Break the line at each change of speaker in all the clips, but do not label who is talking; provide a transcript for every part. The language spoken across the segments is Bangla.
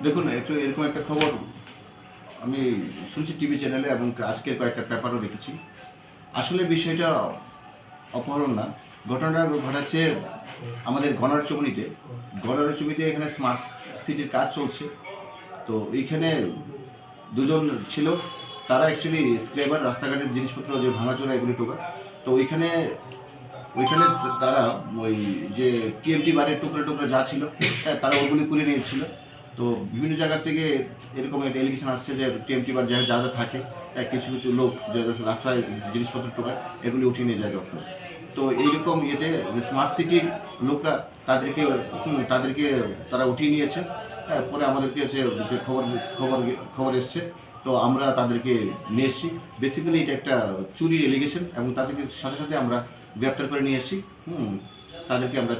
দেখুন একটু এরকম একটা খবর আমি শুনছি টিভি চ্যানেলে এবং আজকের কয়েকটা পেপারও দেখেছি। আসলে বিষয়টা অপহরণ না, ঘটনাটা ঘটাচ্ছে আমাদের গণারচুমিতে এখানে স্মার্ট সিটির কাজ চলছে। তো এইখানে দুজন ছিল, তারা অ্যাকচুয়ালি স্ক্রেবার রাস্তাঘাটের জিনিসপত্র যে ভাঙাচোরা এগুলি টোকা। তো ওইখানে ওইখানে তারা ওই যে টিএমটি বারের টুকরো টুকরো যা ছিল, হ্যাঁ, তারা ওগুলি পুড়ে নিয়েছিল। তো বিভিন্ন জায়গা থেকে এরকম একটা এলিগেশন আসছে যে টিএমটি বার যা যা যা থাকে, কিছু কিছু লোক যে রাস্তায় জিনিসপত্র টোকায় এগুলি উঠিয়ে নিয়ে যায় রক্ত। তো এইরকম ইয়েতে যে স্মার্ট সিটির লোকরা তাদেরকে তাদেরকে তারা উঠিয়ে নিয়েছে। হ্যাঁ, পরে আমাদেরকে যে খবর খবর এসছে, তো আমরা তাদেরকে নিয়ে এসেছি। বেসিক্যালি এটা একটা চুরির এলিগেশন এবং তাদেরকে সাথে সাথে আমরা গ্রেপ্তার করে নিয়ে এসেছি। তাদেরকে আমরা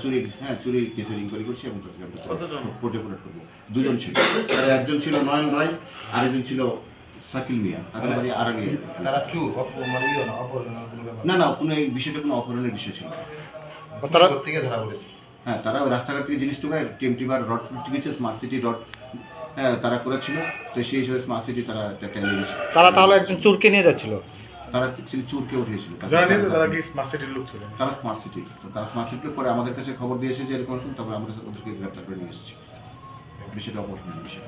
চুরির কেসের ইনকোয়ারি করছি এবং তাদেরকে আমরা কোর্টে প্রোডাক্ট করবো। দুজন ছিল, তারা একজন ছিল নয়ন রায়, আরেকজন ছিল শাকিল মিয়া। তাদের বাড়ি আর আগে।
তারা চুর মানে
না না, কোনো এই বিষয়টা কোনো অপহরণের বিষয় ছিল না।
তারা থেকে ধরা পড়েছে।
হ্যাঁ, তারা ওই রাস্তাঘাট থেকে জিনিস টোকায়, টিএমটি বার রড গেছে, স্মার্ট সিটি রড, হ্যাঁ, তারা করেছিল। তো সেই হিসেবে স্মার্ট সিটি তারা একটা এলিগেশন।
তারা তাহলে একজন চোরকে নিয়ে যাচ্ছিল।
তারা অ্যাকচুয়ালি চোরকে উঠিয়েছিল।
তারা কি স্মার্ট সিটির লোক ছিল?
তারা স্মার্ট সিটি, তো তারা স্মার্ট সিটির পরে আমাদের কাছে খবর দিয়েছে যে এরকম, তবে আমরা ওদেরকে গ্রেপ্তার করে নিয়ে এসেছি। বিষয়টা অপহরণের বিষয়।